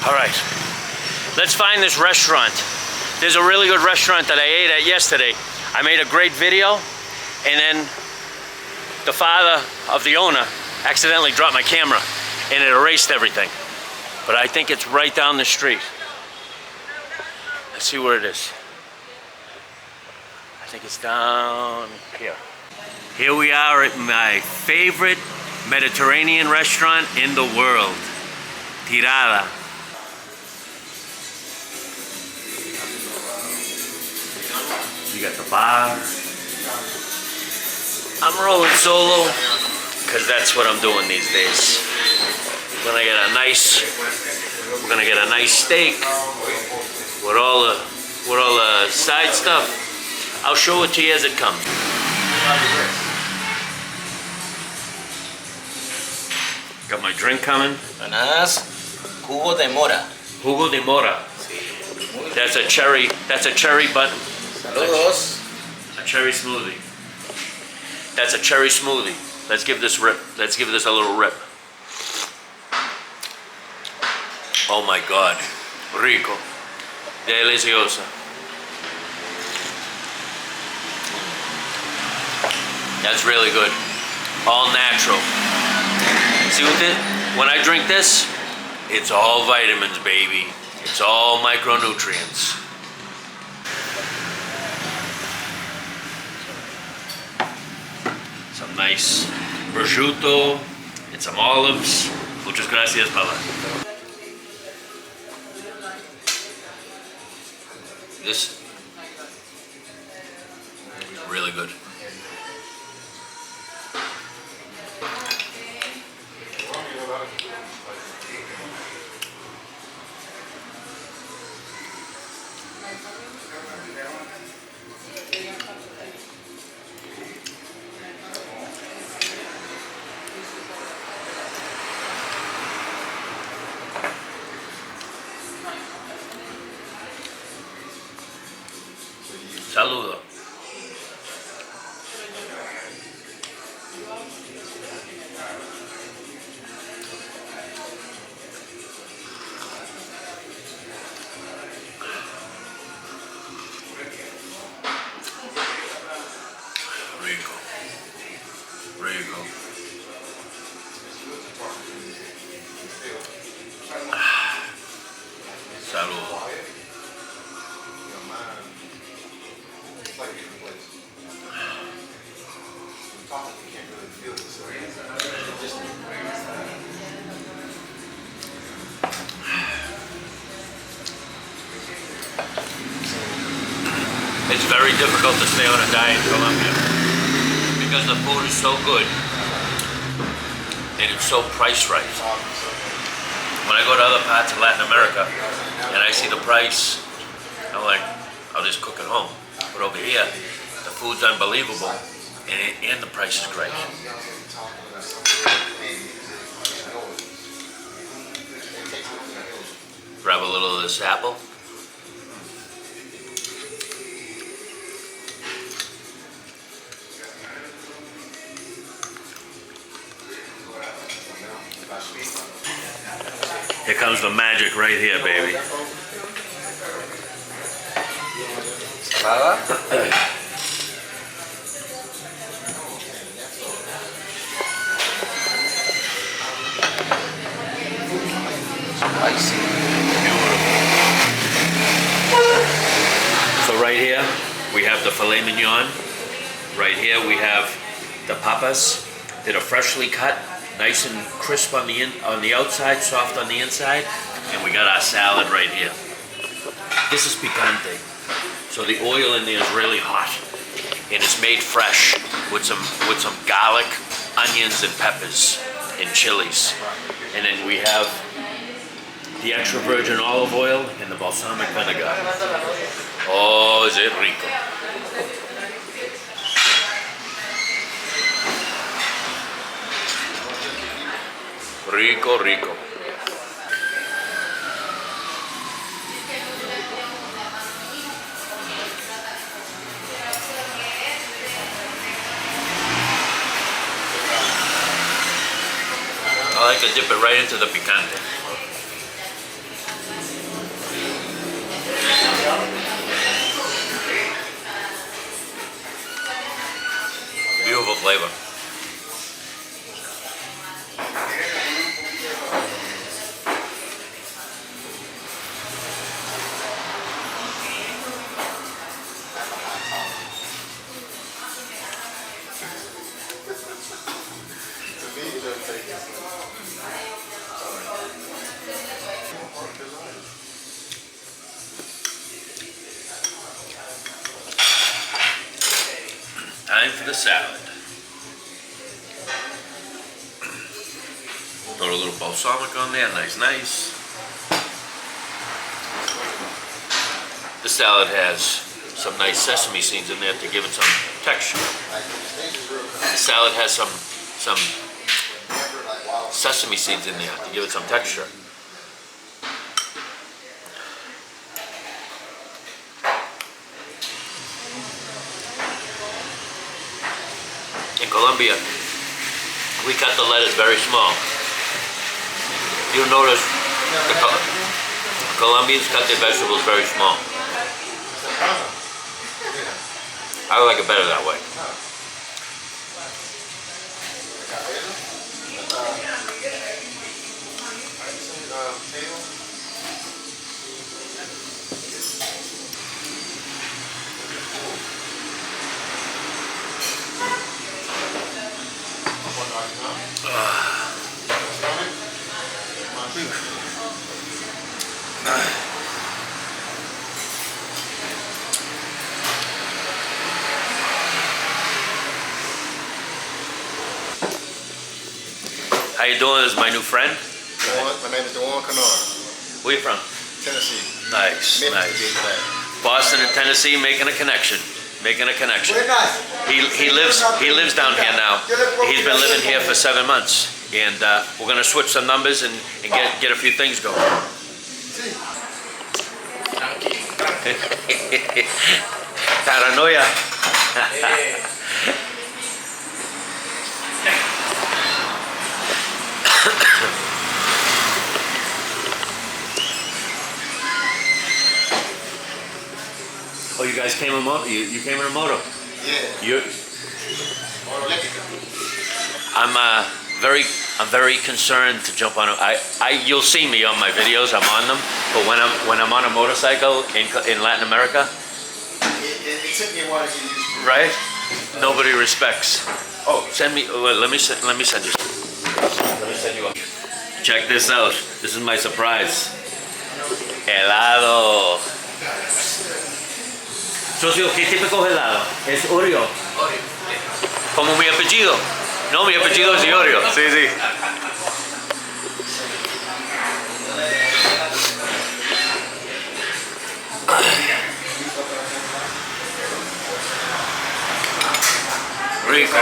All right, let's find this restaurant. There's a really good restaurant that I ate at yesterday. I made a great video, and then the father of the owner accidentally dropped my camera, and it erased everything. But I think it's right down the street. Let's see where it is. I think it's down here. Here we are at my favorite Mediterranean restaurant in the world, Tirada. You got the bar. I'm rolling solo because that's what I'm doing these days. We're gonna get a nice steak with all the side stuff. I'll show it to you as it comes. Got my drink coming. Buenas. Jugo de mora. Jugo de mora. That's a cherry button. Saludos. A cherry smoothie. That's a cherry smoothie. Let's give this a little rip. Oh my God. Rico. Deliciosa. That's really good. All natural. See what this? When I drink this, it's all vitamins, baby. It's all micronutrients. Some nice prosciutto and some olives. Muchas gracias, Pala. This is really good. Saludo. Rico. Rico. Saludo. It's very difficult to stay on a diet in Colombia because the food is so good and it's so priced right. When I go to other parts of Latin America and I see the price, I'm like, I'll just cook at home. But over here, the food's unbelievable and the price is great. Grab a little of this apple. Here comes the magic right here, baby. Salada. Spicy. So right here, we have the filet mignon. Right here, we have the papas that are freshly cut, nice and crisp on the outside, soft on the inside, and we got our salad right here. This is picante, so the oil in there is really hot, and it's made fresh with some garlic, onions, and peppers and chilies, and then we have the extra virgin olive oil and the balsamic vinegar. Oh, is it rico? Rico, rico. I like to dip it right into the picante. the salad. Throw a little balsamic on there, nice. The salad has some nice sesame seeds in there to give it some texture. The salad has some sesame seeds in there to give it some texture. In Colombia, we cut the lettuce very small. You'll notice the Colombians cut their vegetables very small. I like it better that way. How you doing? This is my new friend. My name is Dewan Kennard. Where you from? Tennessee. Nice, Memphis, nice. to be exact. Boston and Tennessee making a connection. He lives down here now. He's been living here for 7 months, and we're gonna switch some numbers and get a few things going. Paranoia. Oh, you guys came in moto? You came in a moto? Yeah. I'm very concerned to jump on you'll see me on my videos. I'm on them, but when I'm on a motorcycle in Latin America, It took me a while to get used to. right? Nobody respects. Oh, let me send you. Let me send you up. Check this out. This is my surprise. Helado. Socio, ¿qué típico helado? Es Oreo. Como mi apellido. No, mi apellido es Iorio. Sí, sí. Rico.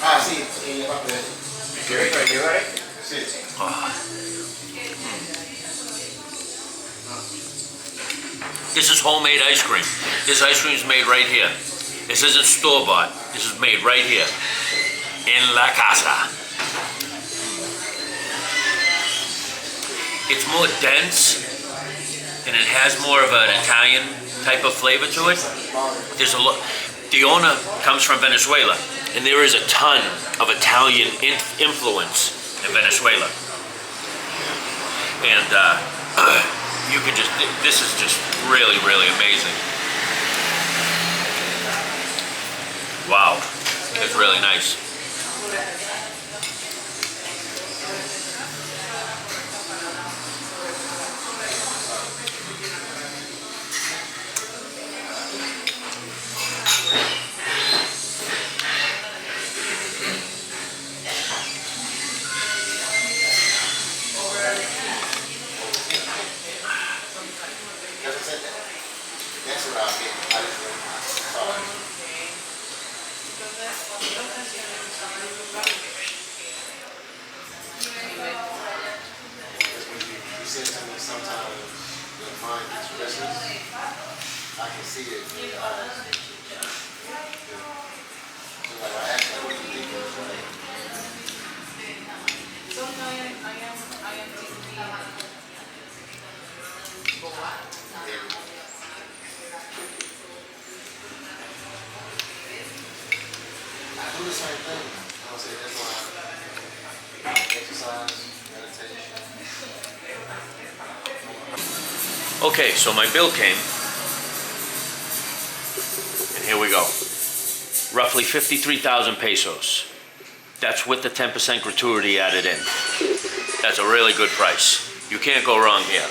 Ah, sí. Sí. This is homemade ice cream. This ice cream is made right here. This isn't store-bought. This is made right here. In la casa. It's more dense, and it has more of an Italian type of flavor to it. There's a lot. The owner comes from Venezuela, and there is a ton of Italian influence in Venezuela. And you can just, this is just really, really amazing. Wow, it's really nice. That's what I'll get. I just sorry. You said to me sometimes your mind gets restless. I can see it in your eyes. So like I asked you, what do you think is right? I do the same thing. I would say that's why I exercise, meditation. Okay, so my bill came, and here we go. Roughly 53,000 pesos. That's with the 10% gratuity added in. That's a really good price. You can't go wrong here.